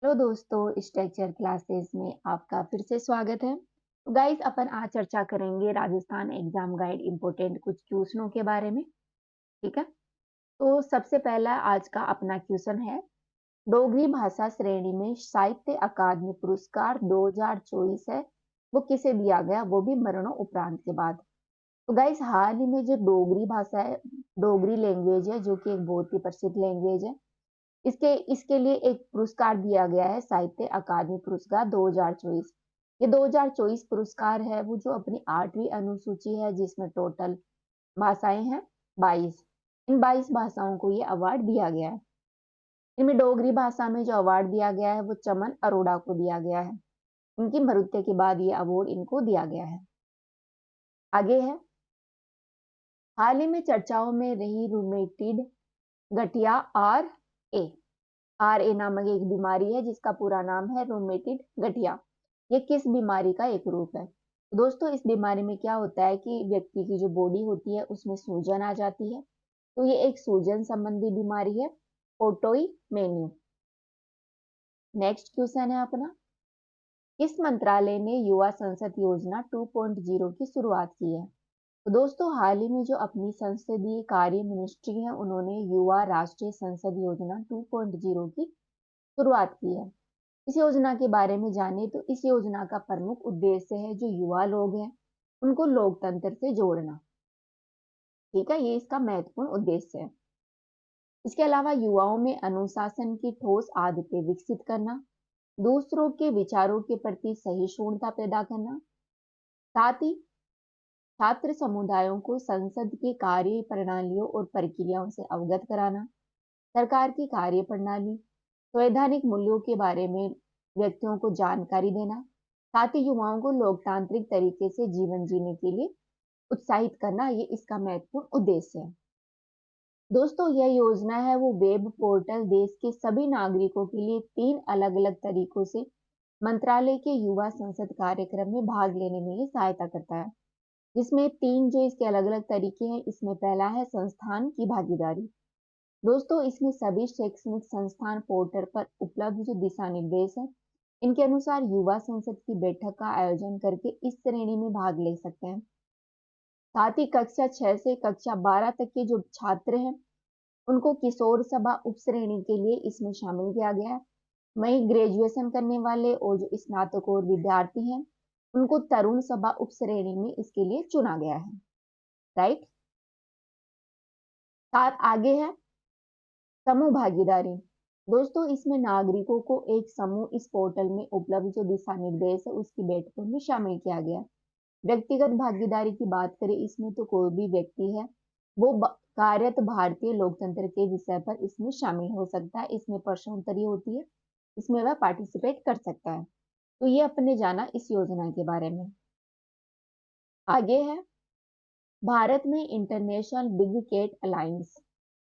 Hello दोस्तों, structure classes में आपका फिर से स्वागत है। तो गाइस, अपन आज चर्चा करेंगे राजस्थान एग्जाम गाइड इम्पोर्टेंट कुछ क्वेश्चनों के बारे में। ठीक है। तो सबसे पहला आज का अपना क्वेश्चन है, डोगरी भाषा श्रेणी में साहित्य अकादमी पुरस्कार 2024 है, वो किसे दिया गया, वो भी मरणोपरांत के बाद। तो गाइस, हाल ही में जो डोगरी भाषा है, डोगरी लैंग्वेज है, जो कि एक बहुत ही प्रसिद्ध लैंग्वेज है, इसके इसके लिए एक पुरस्कार दिया गया है, साहित्य अकादमी पुरस्कार 2024। ये 2024 पुरस्कार है वो जो अपनी 8वीं अनुसूची है, जिसमें टोटल भाषाएं हैं 22। इन 22 भाषाओं को ये अवार्ड दिया गया है। इनमें डोगरी भाषा में जो अवार्ड दिया गया है वो चमन अरोड़ा को दिया गया है। इनकी मृत्यु के बाद ये अवार्ड इनको दिया गया है। आगे है, हाल ही में चर्चाओं में रही रूमेटिड गठिया ए आर ए नामक एक बीमारी है, जिसका पूरा नाम है रोमेटिड गठिया। ये किस बीमारी का एक रूप है? तो दोस्तों, इस बीमारी में क्या होता है कि व्यक्ति की जो बॉडी होती है उसमें सूजन आ जाती है। तो ये एक सूजन संबंधी बीमारी है, ओटोइमेन्यू। नेक्स्ट क्वेश्चन है अपना, किस मंत्रालय ने युवा संसद योजना 2.0 की शुरुआत की है? तो दोस्तों, हाल ही में जो अपनी संसदीय कार्य मिनिस्ट्री है, उन्होंने युवा राष्ट्रीय संसद योजना 2.0 की शुरुआत की है। इस योजना के बारे में जाने तो इस योजना का प्रमुख उद्देश्य है जो युवा लोग हैं उनको लोकतंत्र से जोड़ना। ठीक है, ये इसका महत्वपूर्ण उद्देश्य है। इसके अलावा युवाओं में अनुशासन की ठोस आदतें विकसित करना, दूसरों के विचारों के प्रति सहिष्णुता पैदा करना, साथ ही छात्र समुदायों को संसद की कार्य प्रणालियों और प्रक्रियाओं से अवगत कराना, सरकार की कार्य प्रणाली, संवैधानिक मूल्यों के बारे में व्यक्तियों को जानकारी देना, साथ ही युवाओं को लोकतांत्रिक तरीके से जीवन जीने के लिए उत्साहित करना, ये इसका महत्वपूर्ण उद्देश्य है। दोस्तों, यह योजना है वो वेब पोर्टल देश के सभी नागरिकों के लिए 3 अलग अलग तरीकों से मंत्रालय के युवा संसद कार्यक्रम में भाग लेने में ये सहायता करता है। जिसमें 3 जो इसके अलग अलग तरीके हैं, इसमें पहला है संस्थान की भागीदारी। दोस्तों, इसमें सभी शैक्षणिक संस्थान पोर्टल पर उपलब्ध जो दिशा निर्देश है, इनके अनुसार युवा संसद की बैठक का आयोजन करके इस श्रेणी में भाग ले सकते हैं। साथ ही कक्षा 6 से कक्षा 12 तक के जो छात्र हैं, उनको किशोर सभा उप श्रेणी के लिए इसमें शामिल किया गया है। वहीं ग्रेजुएशन करने वाले और जो स्नातकोत्तर विद्यार्थी हैं, उनको तरुण सभा उप श्रेणी में इसके लिए चुना गया है। राइट। साथ आगे है समूह भागीदारी। दोस्तों, इसमें नागरिकों को एक समूह इस पोर्टल में उपलब्ध जो दिशा निर्देश है उसकी बैठकों में शामिल किया गया। व्यक्तिगत भागीदारी की बात करें, इसमें तो कोई भी व्यक्ति है वो कार्यरत भारतीय लोकतंत्र के विषय पर इसमें शामिल हो सकता है। इसमें प्रश्नोत्तरी होती है, इसमें वह पार्टिसिपेट कर सकता है। तो ये अपने जाना इस योजना के बारे में। आगे है, भारत में इंटरनेशनल बिग कैट अलायंस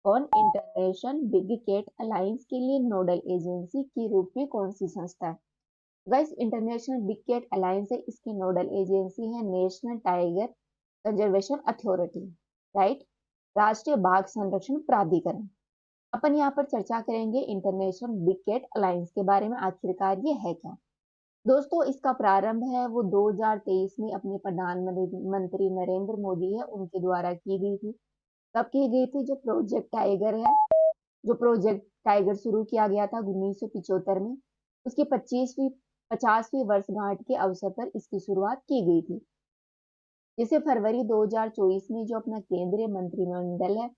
और इंटरनेशनल बिग कैट अलायंस के लिए नोडल एजेंसी के रूप में कौन सी संस्था है? Guys, international big cat alliance है, इसकी नोडल एजेंसी है national tiger conservation authority. Right, राष्ट्रीय बाघ संरक्षण प्राधिकरण। अपन यहाँ पर चर्चा करेंगे इंटरनेशनल बिग कैट अलायंस के बारे में, आखिरकार ये है क्या। दोस्तों, इसका प्रारंभ है वो 2023 में अपने प्रधानमंत्री नरेंद्र मोदी है उनके द्वारा की गई थी। कब की गई थी? जो प्रोजेक्ट टाइगर है, जो प्रोजेक्ट टाइगर शुरू किया गया था 1975 में, उसकी 50वीं वर्षगांठ के अवसर पर इसकी शुरुआत की गई थी, जिसे फरवरी 2024 में जो अपना केंद्रीय मंत्रिमंडल है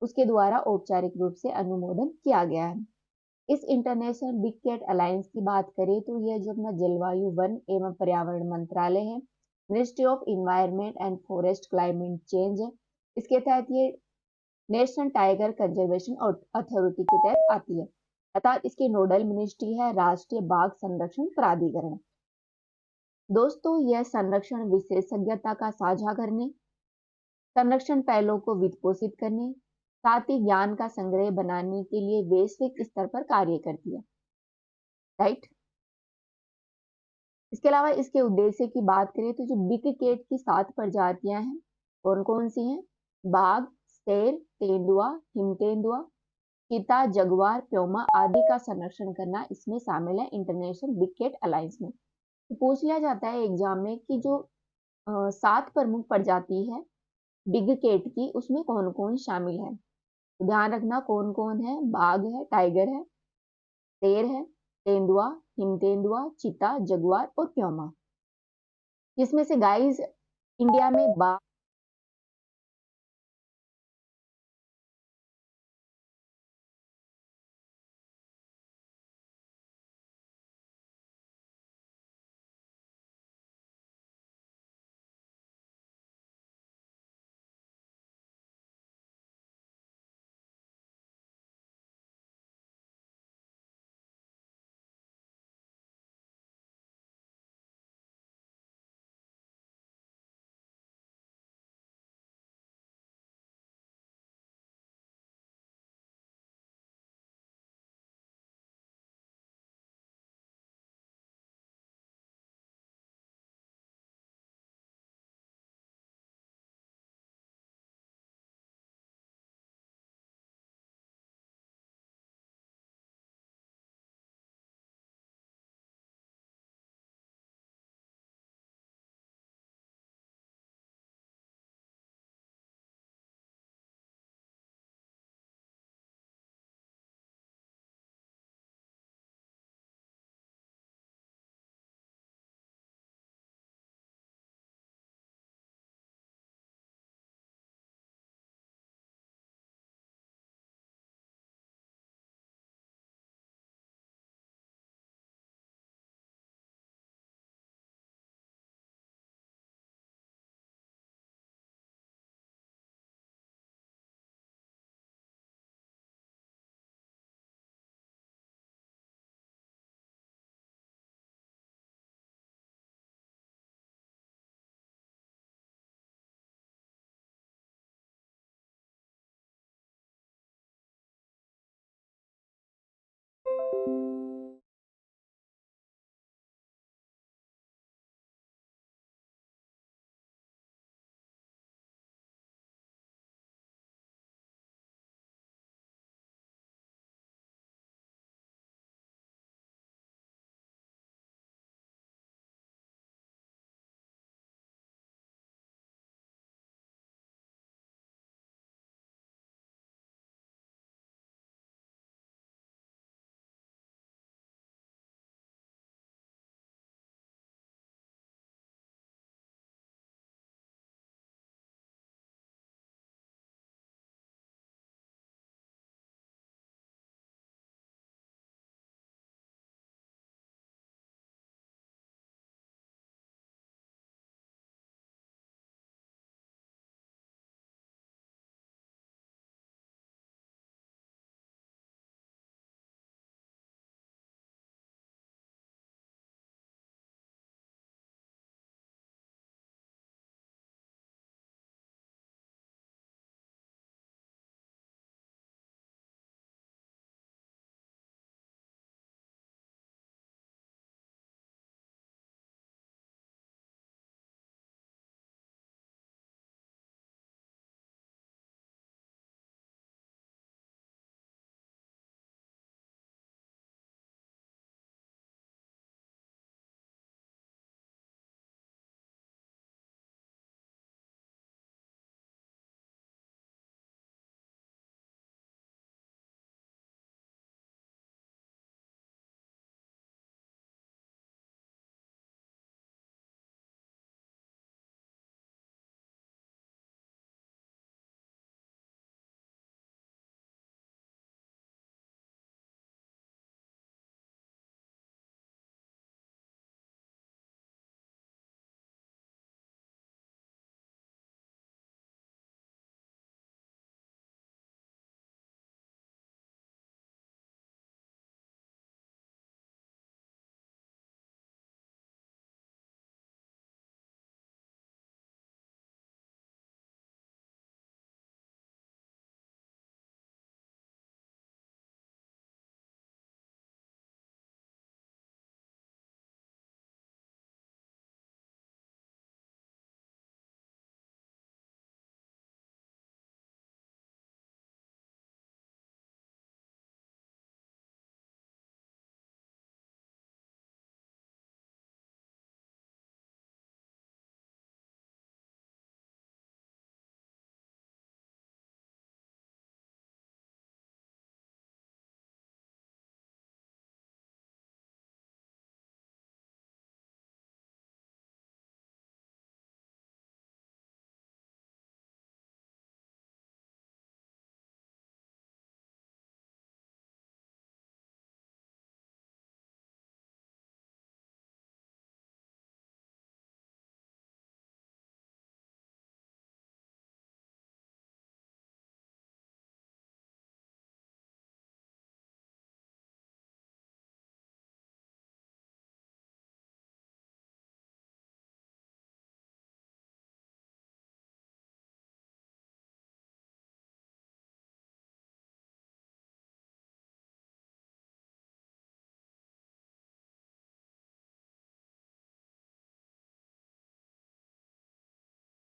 उसके द्वारा औपचारिक रूप से अनुमोदन किया गया है। इस इंटरनेशनल बिग कैट अलायंस की बात करें तो यह जो अपना जलवायु वन एवं पर्यावरण मंत्रालय है, ministry of environment and forest climate change है, इसके तहत ये नेशनल टाइगर कंजर्वेशन अथॉरिटी के तहत आती है। अर्थात इसकी नोडल मिनिस्ट्री है राष्ट्रीय बाघ संरक्षण प्राधिकरण। दोस्तों, यह संरक्षण विशेषज्ञता का साझा करने, संरक्षण पहलों को वित्तपोषित करने, साथ ही ज्ञान का संग्रह बनाने के लिए वैश्विक स्तर पर कार्य करती है। राइट। इसके अलावा इसके उद्देश्य की बात करें तो जो बिग कैट की 7 प्रजातियां हैं, कौन कौन सी हैं? बाघ, शेर, तेंदुआ, हिम तेंदुआ, चीता, जगुआर, प्योमा आदि का संरक्षण करना इसमें शामिल है इंटरनेशनल बिग कैट अलायंस में। तो पूछ लिया जाता है एग्जाम में कि जो 7 प्रमुख प्रजाति है बिग कैट की, उसमें कौन-कौन शामिल है? तो ध्यान रखना कौन-कौन है, बाघ है, टाइगर है, शेर है, तेंदुआ, हिम तेंदुआ, चीता, जगुआर और प्योमा। जिसमें से गाइस इंडिया में बाघ